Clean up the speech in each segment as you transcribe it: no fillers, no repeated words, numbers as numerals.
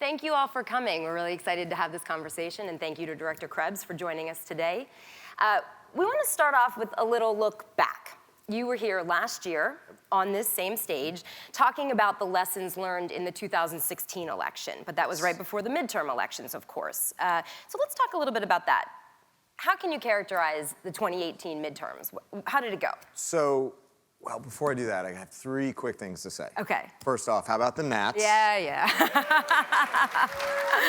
Thank you all for coming. We're really excited to have this conversation, and thank you to Director Krebs for joining us today. We want to start off with a little look back. You were here last year on this same stage talking about the lessons learned in the 2016 election, but that was right before the midterm elections, of course. So let's talk a little bit about that. How can you characterize the 2018 midterms? How did it go? Well, before I do that, I have three quick things to say. Okay. First off, how about the Nats? Yeah.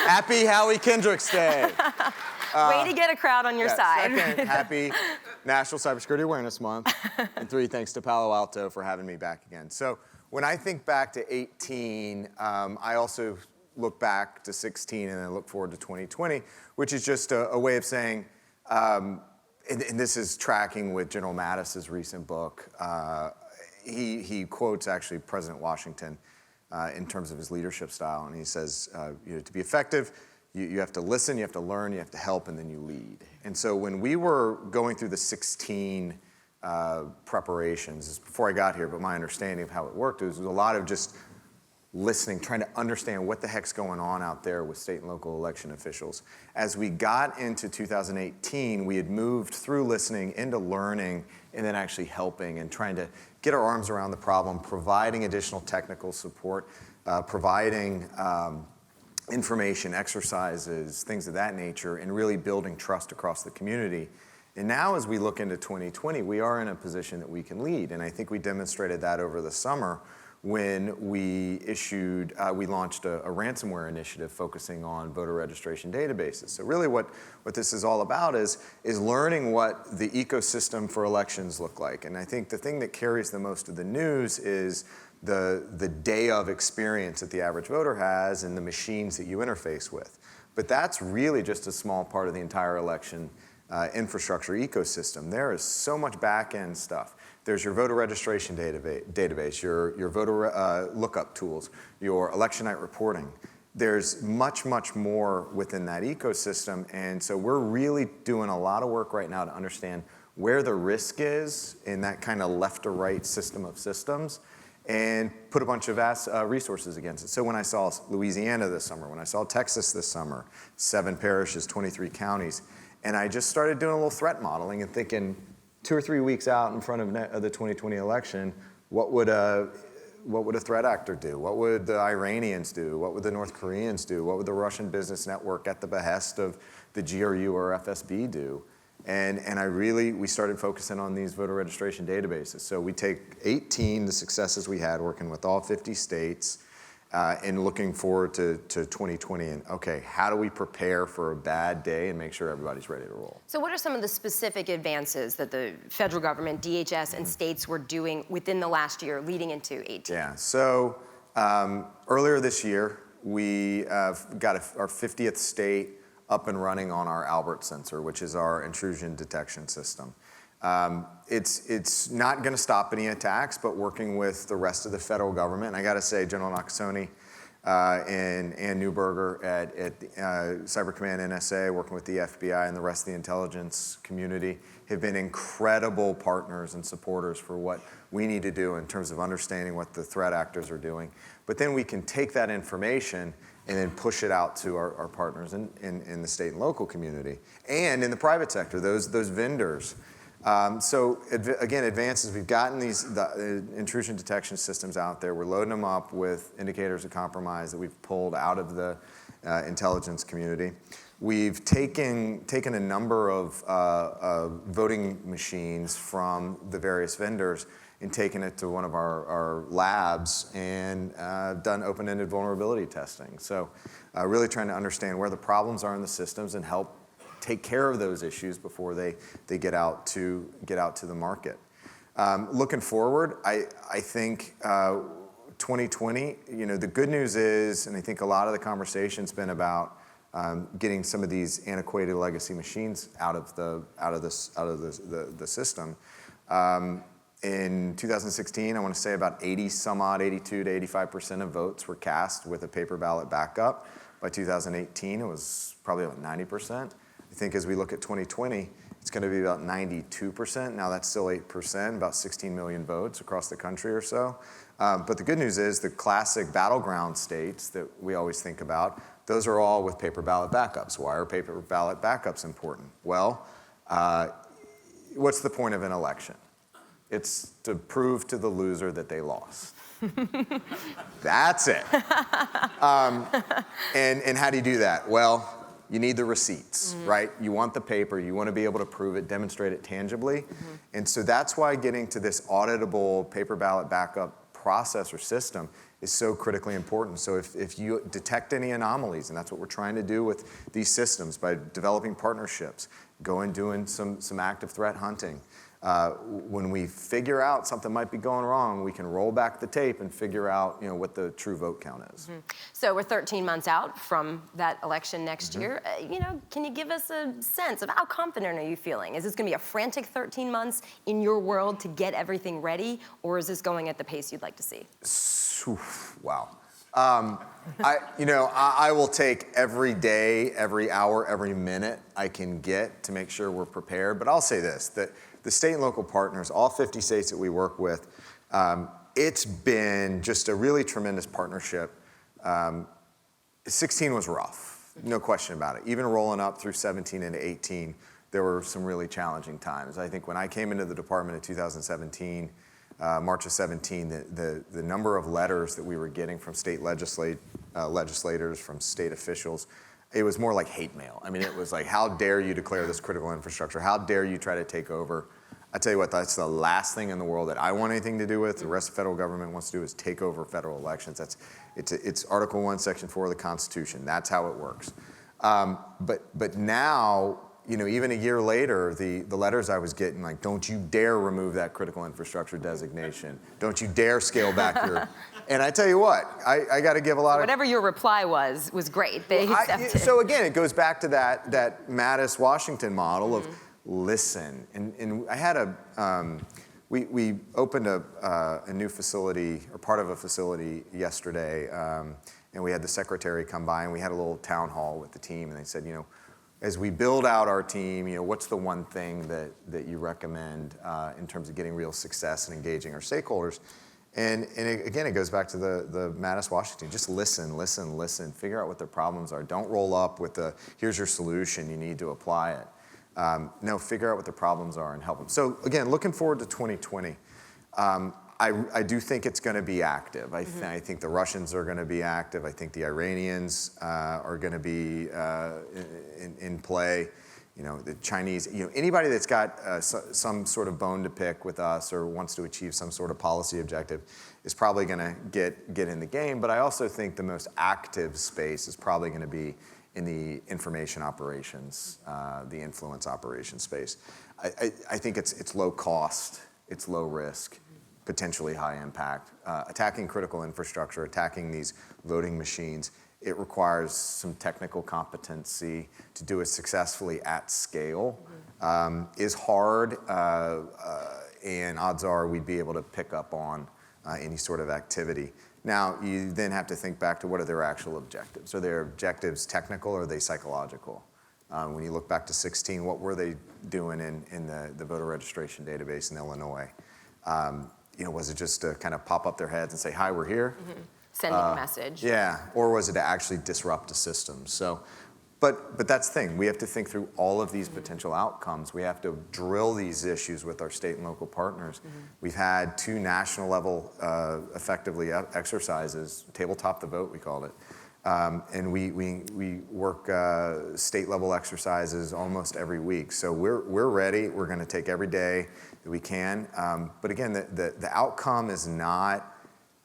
Happy Howie Kendricks Day. Way to get a crowd on your side. Second, happy National Cybersecurity Awareness Month. And three, thanks to Palo Alto for having me back again. So when I think back to 18, I also look back to 16 and then look forward to 2020, which is just a way of saying, and this is tracking with General Mattis's recent book. He quotes actually President Washington in terms of his leadership style, and he says, to be effective, you have to listen, you have to learn, you have to help, and then you lead. And so when we were going through the 16 preparations, this is before I got here, but my understanding of how it worked was a lot of just listening, trying to understand what the heck's going on out there with state and local election officials. As we got into 2018, we had moved through listening into learning and then actually helping and trying to get our arms around the problem, providing additional technical support, providing information, exercises, things of that nature, and really building trust across the community. And now as we look into 2020, we are in a position that we can lead. And I think we demonstrated that over the summer when we launched a ransomware initiative focusing on voter registration databases. So really what this is all about is learning what the ecosystem for elections look like. And I think the thing that carries the most of the news is the day of experience that the average voter has and the machines that you interface with. But that's really just a small part of the entire election infrastructure ecosystem. There is so much back-end stuff. There's your voter registration database, your voter lookup tools, your election night reporting. There's much, much more within that ecosystem, and so we're really doing a lot of work right now to understand where the risk is in that kind of left to right system of systems and put a bunch of resources against it. So when I saw Louisiana this summer, when I saw Texas this summer, 7 parishes, 23 counties, and I just started doing a little threat modeling and thinking, 2 or 3 weeks out in front of the 2020 election, what would a threat actor do? What would the Iranians do? What would the North Koreans do? What would the Russian business network at the behest of the GRU or FSB do? And we started focusing on these voter registration databases. So we take 18, the successes we had working with all 50 states, and looking forward to 2020 and, okay, how do we prepare for a bad day and make sure everybody's ready to roll? So what are some of the specific advances that the federal government, DHS, and states were doing within the last year leading into 18? Yeah, so earlier this year, we got our 50th state up and running on our Albert sensor, which is our intrusion detection system. It's not going to stop any attacks, but working with the rest of the federal government. And I got to say, General Nakasone and Ann Neuberger at Cyber Command NSA, working with the FBI and the rest of the intelligence community, have been incredible partners and supporters for what we need to do in terms of understanding what the threat actors are doing. But then we can take that information and then push it out to our partners in the state and local community and in the private sector, those vendors. So again, advances, we've gotten the intrusion detection systems out there. We're loading them up with indicators of compromise that we've pulled out of the intelligence community. We've taken a number of voting machines from the various vendors and taken it to one of our labs and done open-ended vulnerability testing. So really trying to understand where the problems are in the systems and help take care of those issues before they get out to the market. Looking forward, I think 2020, the good news is, and I think a lot of the conversation's been about getting some of these antiquated legacy machines out of the system. In 2016, I want to say about 82 to 85% of votes were cast with a paper ballot backup. By 2018, it was probably about 90%. I think as we look at 2020, It's going to be about 92%. Now that's still 8%, about 16 million votes across the country or so. But the good news is the classic battleground states that we always think about, those are all with paper ballot backups. Why are paper ballot backups important? Well, what's the point of an election? It's to prove to the loser that they lost. That's it. And how do you do that? Well, you need the receipts, right? You want the paper, you want to be able to prove it, demonstrate it tangibly. And so that's why getting to this auditable paper ballot backup process or system is so critically important. So if you detect any anomalies, and that's what we're trying to do with these systems by developing partnerships, go and doing some active threat hunting. When we figure out something might be going wrong, we can roll back the tape and figure out, what the true vote count is. So we're 13 months out from that election next year. Can you give us a sense of how confident are you feeling? Is this going to be a frantic 13 months in your world to get everything ready, or is this going at the pace you'd like to see? Wow. I will take every day, every hour, every minute I can get to make sure we're prepared. But I'll say this, that the state and local partners, all 50 states that we work with, it's been just a really tremendous partnership. 16 was rough, no question about it. Even rolling up through 17 into 18, there were some really challenging times. I think when I came into the department in 2017, March of 17, the number of letters that we were getting from state legislators, from state officials, it was more like hate mail. I mean, it was like, how dare you declare this critical infrastructure? How dare you try to take over? I tell you what, that's the last thing in the world that I want anything to do with. The rest of the federal government wants to do is take over federal elections. It's Article 1, Section 4 of the Constitution. That's how it works. But now, even a year later, the letters I was getting, like, don't you dare remove that critical infrastructure designation. Don't you dare scale back your... And I tell you what, I got to give a lot of... Whatever your reply was great. They accepted. So again, it goes back to that Mattis, Washington model of listen. And I had we opened a new facility, or part of a facility yesterday, and we had the secretary come by, and we had a little town hall with the team, and they said, as we build out our team, what's the one thing that you recommend in terms of getting real success and engaging our stakeholders? And again, it goes back to the Mattis, Washington. Just listen, figure out what their problems are. Don't roll up with here's your solution, you need to apply it. No, figure out what the problems are and help them. So again, looking forward to 2020. I do think it's going to be active. I think the Russians are going to be active. I think the Iranians are going to be in play. The Chinese, anybody that's got some sort of bone to pick with us or wants to achieve some sort of policy objective is probably going to get in the game. But I also think the most active space is probably going to be in the information operations, the influence operations space. I think it's low cost, it's low risk, potentially high impact. Attacking critical infrastructure, attacking these voting machines, it requires some technical competency to do it successfully at scale. Is hard, and odds are we'd be able to pick up on any sort of activity. Now, you then have to think back to what are their actual objectives. Are their objectives technical or are they psychological? When you look back to 16, what were they doing in the voter registration database in Illinois? Was it just to kind of pop up their heads and say, hi, we're here? Sending a message. Yeah, or was it to actually disrupt a system? So, but that's the thing. We have to think through all of these potential outcomes. We have to drill these issues with our state and local partners. We've had 2 national level, effectively, exercises, tabletop the vote, we called it. And we work state level exercises almost every week. So we're ready. We're going to take every day that we can. But again, the outcome is not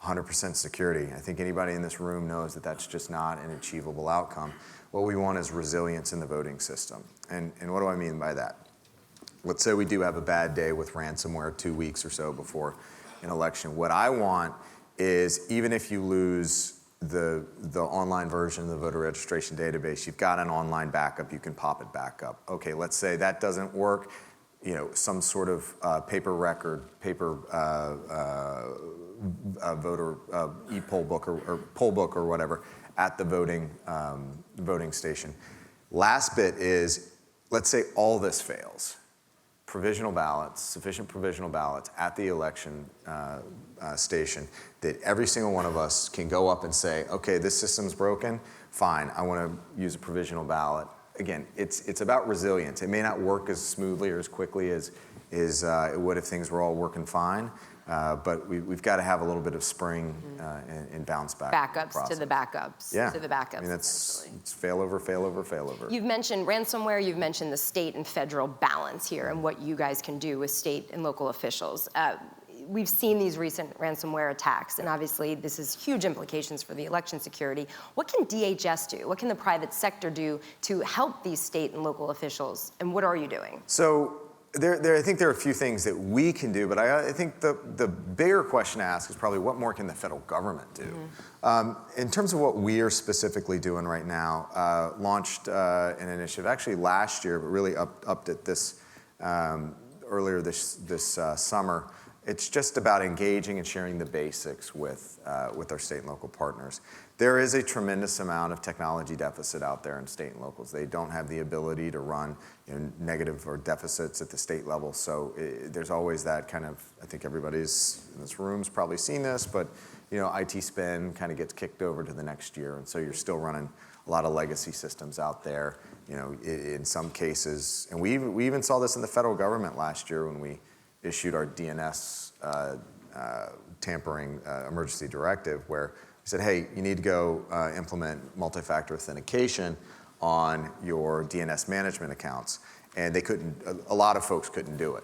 100% security. I think anybody in this room knows that that's just not an achievable outcome. What we want is resilience in the voting system. And what do I mean by that? Let's say we do have a bad day with ransomware 2 weeks or so before an election. What I want is, even if you lose the online version of the voter registration database, you've got an online backup, you can pop it back up. Okay, let's say that doesn't work, some sort of paper record, paper voter e-poll book or poll book or whatever at the voting station. Last bit is, let's say all this fails. provisional ballots, sufficient provisional ballots at the election station that every single one of us can go up and say, okay, this system's broken, fine, I want to use a provisional ballot. Again, it's about resilience. It may not work as smoothly or as quickly as it would if things were all working fine, but we've got to have a little bit of spring and bounce back. Backups to the backups. Yeah. To the backups. I mean, it's failover, failover, failover. You've mentioned ransomware, you've mentioned the state and federal balance here and what you guys can do with state and local officials. We've seen these recent ransomware attacks, and obviously this has huge implications for the election security. What can DHS do? What can the private sector do to help these state and local officials? And what are you doing? So I think there are a few things that we can do, but I think the bigger question to ask is probably what more can the federal government do? In terms of what we are specifically doing right now, launched an initiative actually last year, but really upped it this earlier this summer. It's just about engaging and sharing the basics with our state and local partners. There is a tremendous amount of technology deficit out there in state and locals. They don't have the ability to run negative or deficits at the state level. So there's always that kind of, I think everybody's in this room's probably seen this, but IT spend kind of gets kicked over to the next year. And so you're still running a lot of legacy systems out there, in some cases. And we even saw this in the federal government last year when we issued our DNS tampering emergency directive, where we said, hey, you need to go implement multi-factor authentication on your DNS management accounts. And they couldn't, a lot of folks couldn't do it.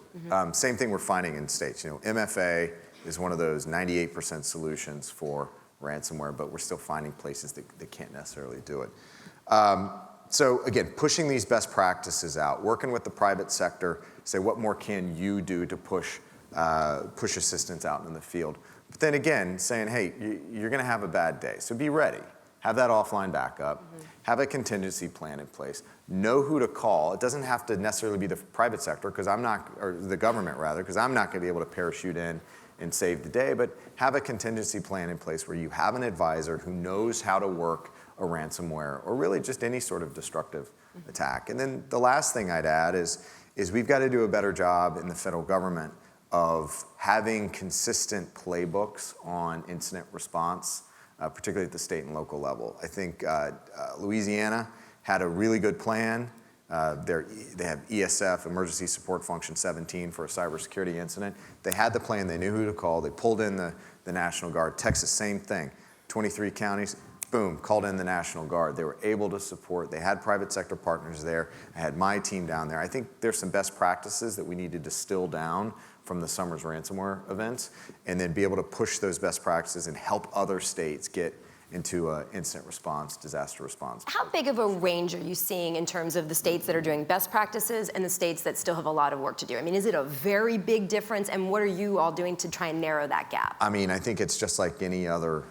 Same thing we're finding in states. MFA is one of those 98% solutions for ransomware, but we're still finding places that can't necessarily do it. So again, pushing these best practices out, working with the private sector, say what more can you do to push assistance out in the field. But then again, saying, hey, you're going to have a bad day, so be ready. Have that offline backup. Have a contingency plan in place. Know who to call. It doesn't have to necessarily be the private sector, or the government rather, because I'm not going to be able to parachute in and save the day. But have a contingency plan in place where you have an advisor who knows how to work a ransomware or really just any sort of destructive attack. And then the last thing I'd add is we've got to do a better job in the federal government of having consistent playbooks on incident response, particularly at the state and local level. I think Louisiana had a really good plan. They have ESF, Emergency Support Function 17, for a cybersecurity incident. They had the plan, they knew who to call, they pulled in the National Guard. Texas, same thing, 23 counties, boom, called in the National Guard. They were able to support, they had private sector partners there. I had my team down there. I think there's some best practices that we need to distill down from the summer's ransomware events, and then be able to push those best practices and help other states get into incident response, disaster response. How big of a range are you seeing in terms of the states that are doing best practices and the states that still have a lot of work to do? I mean, is it a very big difference, and what are you all doing to try and narrow that gap? I mean, I think it's just like any other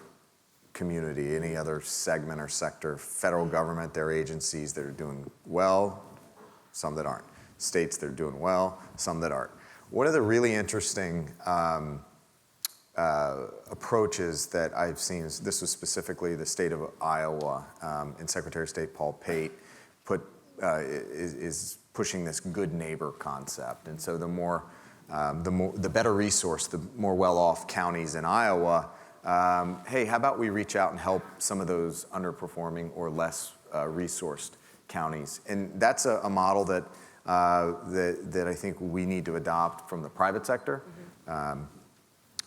community, any other segment or sector. Federal government, there are agencies that are doing well, some that aren't. States that are doing well, some that aren't. One of the really interesting approaches that I've seen, this was specifically the state of Iowa, and Secretary of State Paul Pate is pushing this good neighbor concept. And so the better resource, the more well-off counties in Iowa, hey, how about we reach out and help some of those underperforming or less resourced counties? And that's a model that I think we need to adopt from the private sector,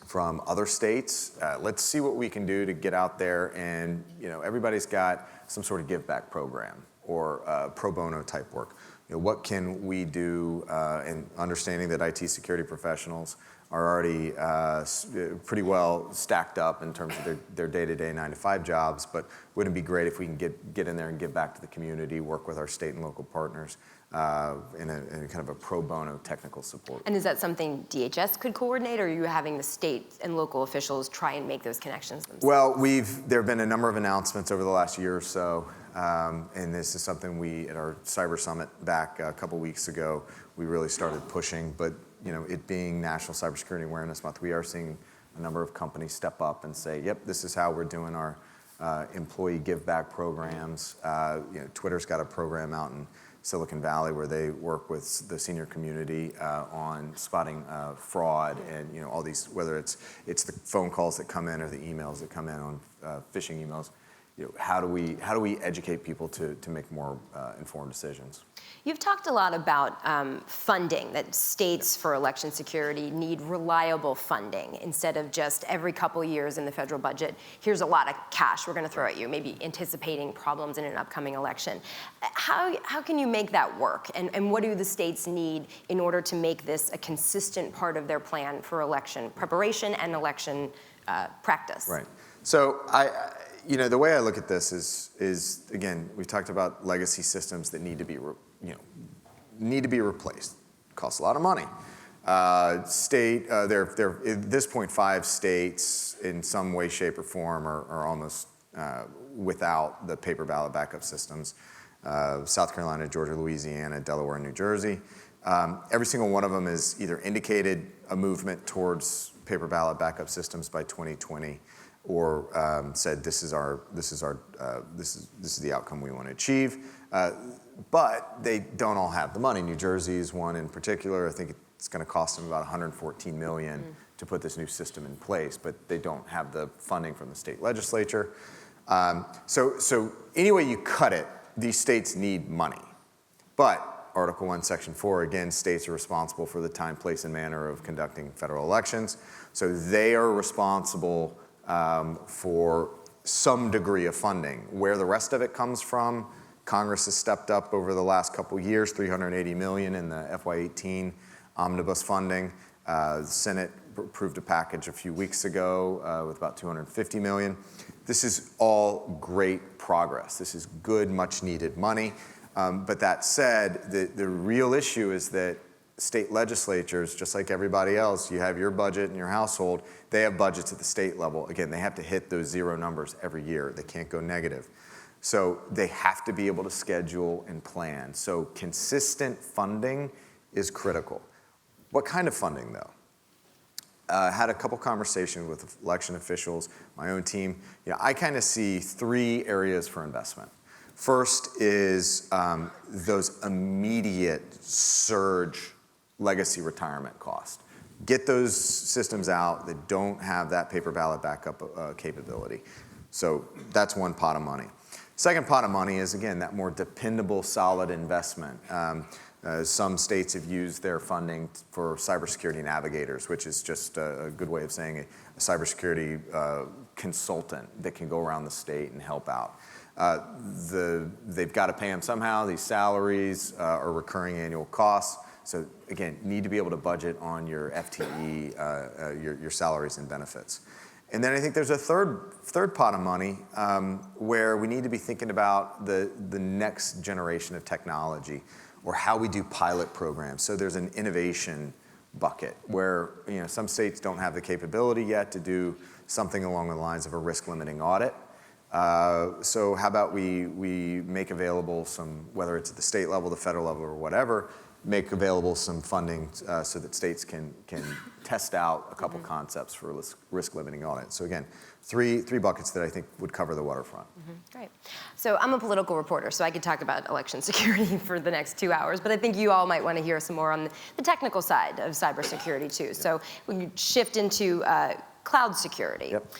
from other states. Let's see what we can do to get out there, and everybody's got some sort of give back program or pro bono type work. What can we do, and understanding that IT security professionals are already pretty well stacked up in terms of their day-to-day 9-to-5 jobs, but wouldn't it be great if we can get in there and give back to the community, work with our state and local partners in kind of a pro bono technical support. And is that something DHS could coordinate, or are you having the state and local officials try and make those connections themselves? Well, there have been a number of announcements over the last year or so, and this is something we, at our Cyber Summit back a couple weeks ago, we really started pushing. But it being National Cybersecurity Awareness Month, we are seeing a number of companies step up and say, yep, this is how we're doing our employee give back programs. Twitter's got a program out in Silicon Valley, where they work with the senior community on spotting fraud and all these, whether it's the phone calls that come in or the emails that come in on phishing emails. How do we educate people to make more informed decisions? You've talked a lot about funding, that states for election security need reliable funding instead of just every couple years in the federal budget, here's a lot of cash we're going to throw at you, maybe anticipating problems in an upcoming election. How can you make that work? And what do the states need in order to make this a consistent part of their plan for election preparation and election practice? Right. So the way I look at this is again, we've talked about legacy systems that need to be replaced. It costs a lot of money. There at this point 5 states in some way, shape, or form are almost without the paper ballot backup systems. South Carolina, Georgia, Louisiana, Delaware, and New Jersey. Every single one of them has either indicated a movement towards paper ballot backup systems by 2020. Or said this is the outcome we want to achieve, but they don't all have the money. New Jersey is one in particular. I think it's going to cost them about $114 million to put this new system in place, but they don't have the funding from the state legislature. So any way you cut it, these states need money. But Article 1, Section 4, again, states are responsible for the time, place, and manner of conducting federal elections. So they are responsible for some degree of funding. Where the rest of it comes from, Congress has stepped up over the last couple of years, $380 million in the FY18 omnibus funding. The Senate approved a package a few weeks ago with about $250 million. This is all great progress. This is good, much needed money. But that said, the real issue is that state legislatures, just like everybody else, you have your budget in your household, they have budgets at the state level. Again, they have to hit those 0 numbers every year. They can't go negative. So they have to be able to schedule and plan. So consistent funding is critical. What kind of funding, though? Had a couple conversations with election officials, my own team. I kind of see 3 areas for investment. First is those immediate surge legacy retirement cost. Get those systems out that don't have that paper ballot backup capability. So that's one pot of money. Second pot of money is, again, that more dependable, solid investment. Some states have used their funding for cybersecurity navigators, which is just a good way of saying a cybersecurity consultant that can go around the state and help out. They've got to pay them somehow. These salaries are recurring annual costs. So again, need to be able to budget on your FTE, your salaries and benefits. And then I think there's a third pot of money where we need to be thinking about the next generation of technology or how we do pilot programs. So there's an innovation bucket where some states don't have the capability yet to do something along the lines of a risk limiting audit. So how about we make available some, whether it's at the state level, the federal level, or whatever, make available some funding so that states can test out a couple concepts for risk limiting audit. So again, three buckets that I think would cover the waterfront. Great. So I'm a political reporter, so I could talk about election security for the next 2 hours, but I think you all might want to hear some more on the technical side of cybersecurity too. So when you shift into cloud security. Yep.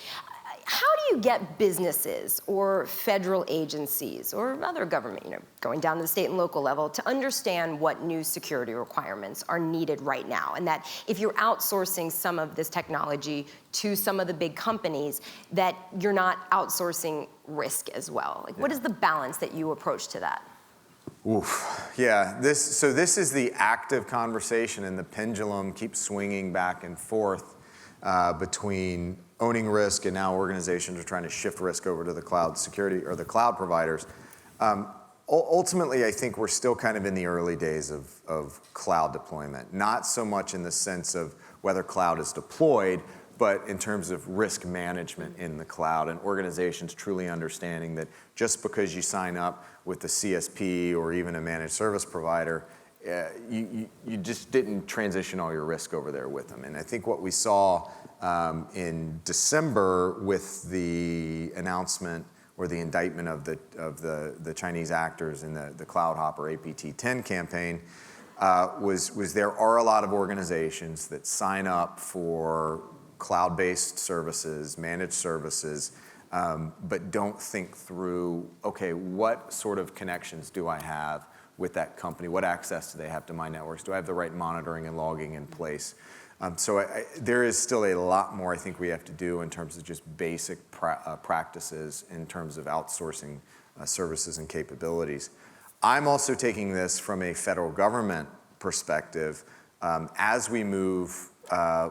How do you get businesses or federal agencies or other government, going down to the state and local level, to understand what new security requirements are needed right now? And that if you're outsourcing some of this technology to some of the big companies, that you're not outsourcing risk as well. What is the balance that you approach to that? Oof. Yeah, this is the active conversation, and the pendulum keeps swinging back and forth between owning risk, and now organizations are trying to shift risk over to the cloud security or the cloud providers. Ultimately, I think we're still kind of in the early days of cloud deployment. Not so much in the sense of whether cloud is deployed, but in terms of risk management in the cloud and organizations truly understanding that just because you sign up with the CSP or even a managed service provider, you just didn't transition all your risk over there with them. And I think what we saw in December with the announcement or the indictment of the Chinese actors in the Cloud Hopper APT-10 campaign was there are a lot of organizations that sign up for cloud-based services, managed services, but don't think through, okay, what sort of connections do I have with that company? What access do they have to my networks? Do I have the right monitoring and logging in place? So there is still a lot more I think we have to do in terms of just basic practices in terms of outsourcing services and capabilities. I'm also taking this from a federal government perspective. As we move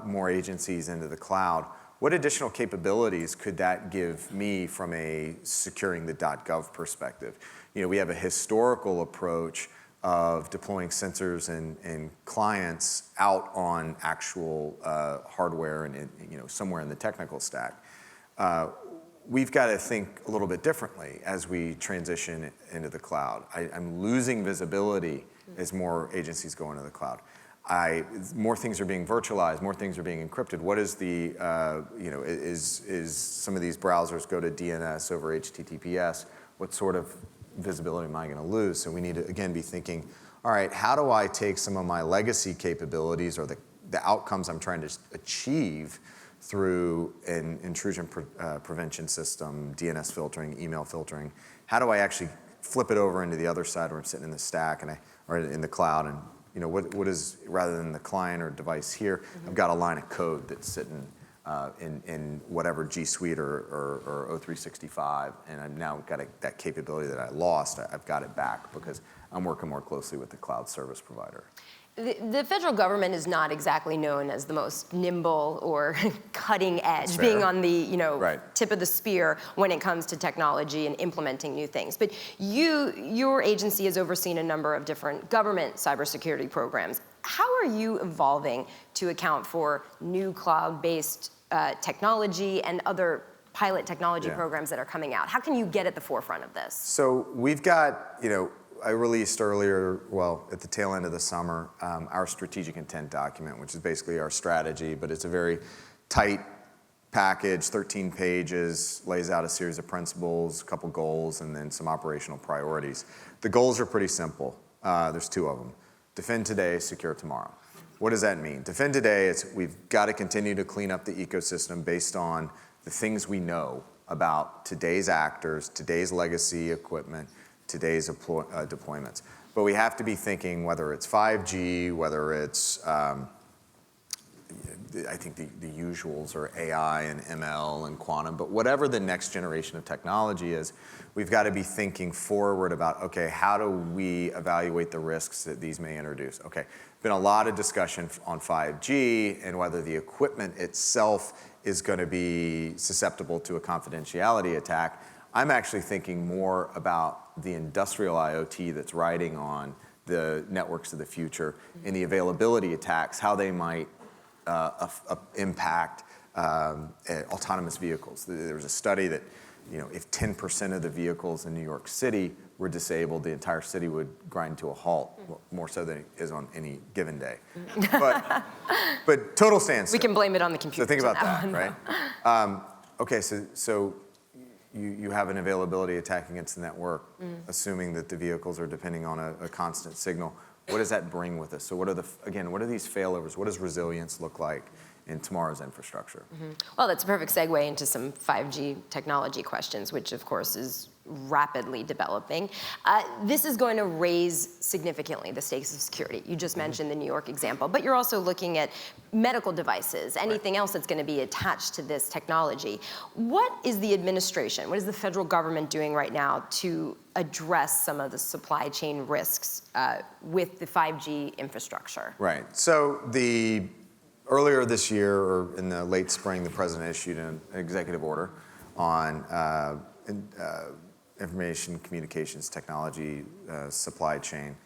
more agencies into the cloud, what additional capabilities could that give me from a securing the .gov perspective? You know, we have a historical approach of deploying sensors and clients out on actual hardware and you know, somewhere in the technical stack. We've got to think a little bit differently as we transition into the cloud. I'm losing visibility as more agencies go into the cloud. More things are being virtualized, more things are being encrypted. What is the, you know, is some of these browsers go to DNS over HTTPS? What sort of visibility am I going to lose? So we need to, again, be thinking, all right, how do I take some of my legacy capabilities or the outcomes I'm trying to achieve through an intrusion prevention system, DNS filtering, email filtering? How do I actually flip it over into the other side where I'm sitting in the stack or in the cloud? And you know, what is, rather than the client or device here, I've got a line of code that's sitting in whatever G Suite or O365, and I've now got that capability that I lost, I've got it back because I'm working more closely with the cloud service provider. The federal government is not exactly known as the most nimble or cutting edge, being on the, you know, right. tip of the spear when it comes to technology and implementing new things. But your agency has overseen a number of different government cybersecurity programs. How are you evolving to account for new cloud-based technology and other pilot technology programs that are coming out? How can you get at the forefront of this? So we've got, you know, I released earlier, well, at the tail end of the summer, our strategic intent document, which is basically our strategy, but it's a very tight package, 13 pages, lays out a series of principles, a couple goals, and then some operational priorities. The goals are pretty simple. There's two of them. Defend today, secure tomorrow. What does that mean? Defend today, it's we've got to continue to clean up the ecosystem based on the things we know about today's actors, today's legacy equipment, today's deployments. But we have to be thinking whether it's 5G, whether it's, I think the usuals are AI and ML and quantum, but whatever the next generation of technology is, we've got to be thinking forward about, okay, how do we evaluate the risks that these may introduce? Okay, been a lot of discussion on 5G and whether the equipment itself is going to be susceptible to a confidentiality attack. I'm actually thinking more about the industrial IoT that's riding on the networks of the future and the availability attacks, how they might impact autonomous vehicles. There was a study that, you know, if 10% of the vehicles in New York City were disabled, the entire city would grind to a halt, more so than it is on any given day. But total standstill. We can blame it on the computer. So think about that, right? Okay, so you have an availability attack against the network, assuming that the vehicles are depending on a constant signal. What does that bring with us? So what are these failovers? What does resilience look like in tomorrow's infrastructure? Well, that's a perfect segue into some 5G technology questions, which of course is rapidly developing. This is going to raise significantly the stakes of security. You just mentioned the New York example, but you're also looking at medical devices, anything else that's going to be attached to this technology. What is the administration, what is the federal government doing right now to address some of the supply chain risks with the 5G infrastructure? Right. So earlier this year, or in the late spring, the president issued an executive order on information communications technology supply chain.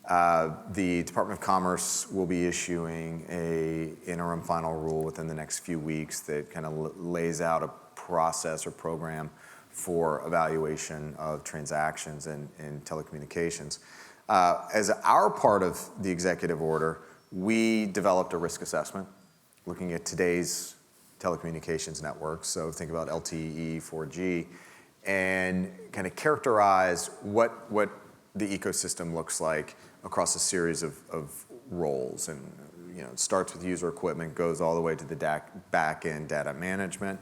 The Department of Commerce will be issuing an interim final rule within the next few weeks that kind of lays out a process or program for evaluation of transactions in telecommunications. As our part of the executive order, we developed a risk assessment looking at today's telecommunications networks. So think about LTE, 4G. and kind of characterize what the ecosystem looks like across a series of roles. And it starts with user equipment, goes all the way to the back-end data management,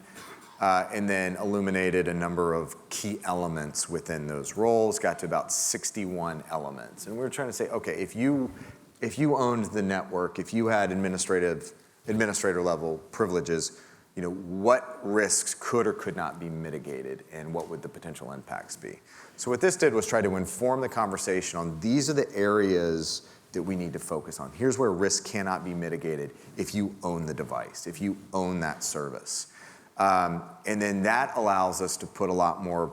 and then illuminated a number of key elements within those roles, got to about 61 elements. And we were trying to say, okay, if you owned the network, if you had administrator level privileges, what risks could or could not be mitigated, and what would the potential impacts be? So what this did was try to inform the conversation on these are the areas that we need to focus on. Here's where risk cannot be mitigated if you own the device, if you own that service. And then that allows us to put a lot more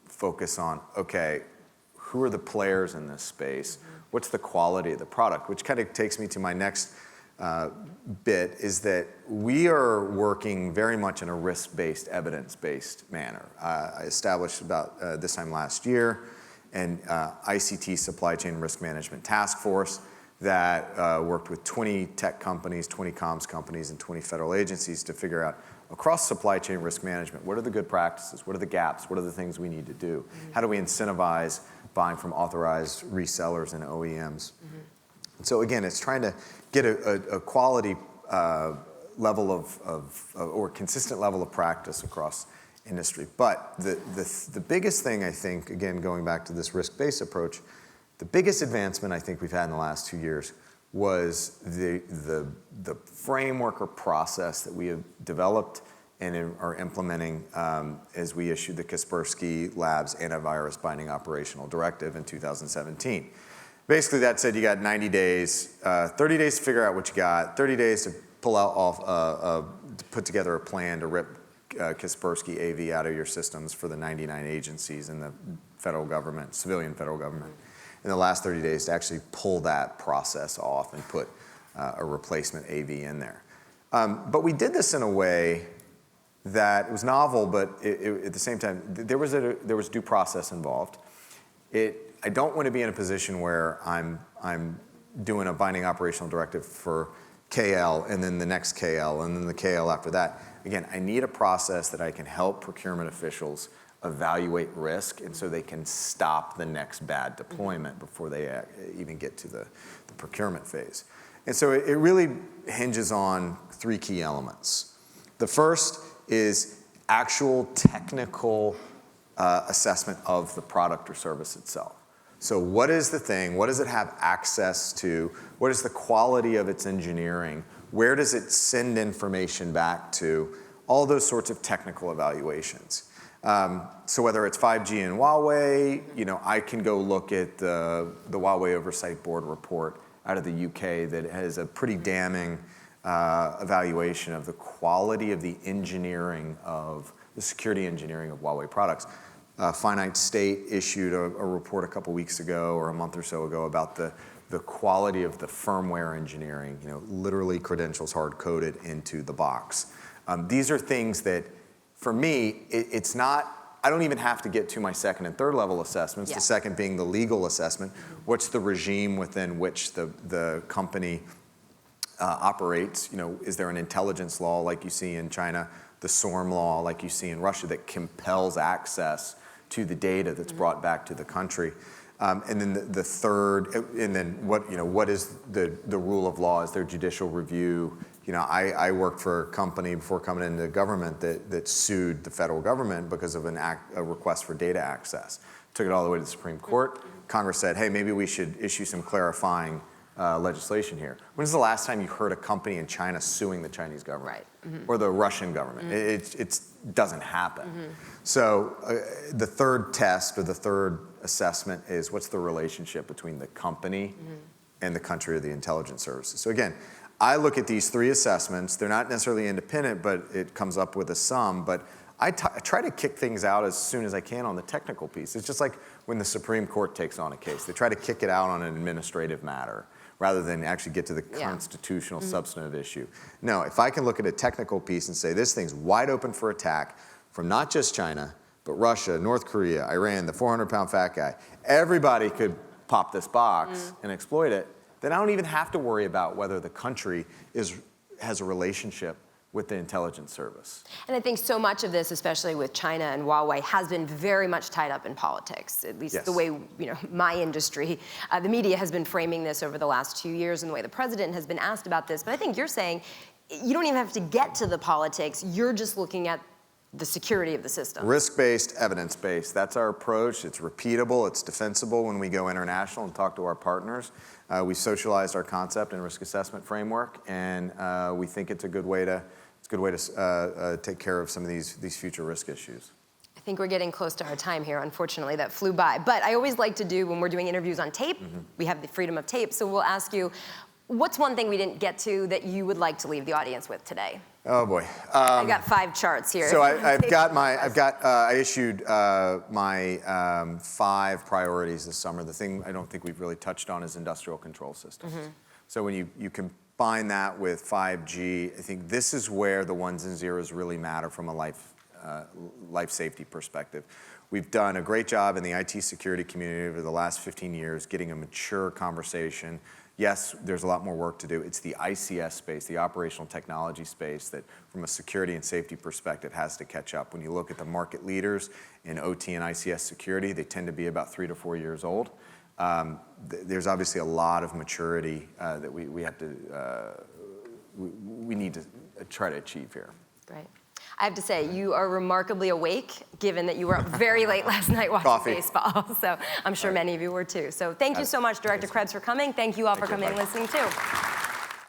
focus on, okay, who are the players in this space? What's the quality of the product? Which kind of takes me to my next bit, is that we are working very much in a risk-based, evidence-based manner. I established about this time last year an ICT supply chain risk management task force that worked with 20 tech companies, 20 comms companies, and 20 federal agencies to figure out across supply chain risk management, what are the good practices? What are the gaps? What are the things we need to do? How do we incentivize buying from authorized resellers and OEMs? And so again, it's trying to get a quality level or consistent level of practice across industry. But the biggest thing, I think, again, going back to this risk-based approach, the biggest advancement I think we've had in the last 2 years was the framework or process that we have developed and are implementing as we issued the Kaspersky Labs Antivirus Binding Operational Directive in 2017. Basically, that said you got 90 days, 30 days to figure out what you got, 30 days to pull out to put together a plan to rip Kaspersky AV out of your systems for the 99 agencies in the federal government, civilian federal government. In the last 30 days to actually pull that process off and put a replacement AV in there. But we did this in a way that it was novel, but at the same time, there was due process involved. I don't want to be in a position where I'm doing a binding operational directive for KL and then the next KL and then the KL after that. Again, I need a process that I can help procurement officials evaluate risk, and so they can stop the next bad deployment before they even get to the procurement phase. And so it really hinges on 3 key elements. The first is actual technical assessment of the product or service itself. So what is the thing? What does it have access to? What is the quality of its engineering? Where does it send information back to? All those sorts of technical evaluations. So whether it's 5G and Huawei, I can go look at the Huawei Oversight Board report out of the UK that has a pretty damning evaluation of the quality of the engineering of the security engineering of Huawei products. Finite State issued a report a couple weeks ago or a month or so ago about the quality of the firmware engineering, literally credentials hard-coded into the box. These are things that, for me, it's not, I don't even have to get to my second and third level assessments, the second being the legal assessment. What's the regime within which the company operates? Is there an intelligence law like you see in China, the SORM law like you see in Russia that compels access to the data that's brought back to the country? And then the third, and then what is the rule of law? Is there judicial review? I worked for a company before coming into government that sued the federal government because of a request for data access. Took it all the way to the Supreme Court. Congress said, hey, maybe we should issue some clarifying legislation here. When's the last time you heard a company in China suing the Chinese government? Right. Or the Russian government? It doesn't happen. So the third test or the third assessment is what's the relationship between the company and the country or the intelligence services. So again, I look at these 3 assessments. They're not necessarily independent, but it comes up with a sum. But I try to kick things out as soon as I can on the technical piece. It's just like when the Supreme Court takes on a case. They try to kick it out on an administrative matter rather than actually get to the constitutional substantive issue. No, if I can look at a technical piece and say this thing's wide open for attack from not just China, but Russia, North Korea, Iran, the 400-pound fat guy, everybody could pop this box and exploit it, then I don't even have to worry about whether the country has a relationship with the intelligence service. And I think so much of this, especially with China and Huawei, has been very much tied up in politics, at least Yes. the way my industry, the media has been framing this over the last 2 years and the way the president has been asked about this. But I think you're saying you don't even have to get to the politics, you're just looking at the security of the system. Risk-based, evidence-based, that's our approach. It's repeatable, it's defensible when we go international and talk to our partners. We socialized our concept and risk assessment framework, and we think it's a good way to take care of some of these future risk issues. I think we're getting close to our time here. Unfortunately, that flew by. But I always like to do, when we're doing interviews on tape, we have the freedom of tape, so we'll ask you, what's one thing we didn't get to that you would like to leave the audience with today? Oh boy. I've got 5 charts here. So I issued my 5 priorities this summer. The thing I don't think we've really touched on is industrial control systems. So when you combine that with 5G, I think this is where the ones and zeros really matter from a life safety perspective. We've done a great job in the IT security community over the last 15 years getting a mature conversation. Yes, there's a lot more work to do. It's the ICS space, the operational technology space, that from a security and safety perspective has to catch up. When you look at the market leaders in OT and ICS security, they tend to be about 3 to 4 years old. There's obviously a lot of maturity that we have to, we need to try to achieve here. Great. I have to say, you are remarkably awake, given that you were up very late last night watching baseball. So I'm sure many of you were too. So thank you so much, Director Krebs, for coming. Thank you all for coming and listening too.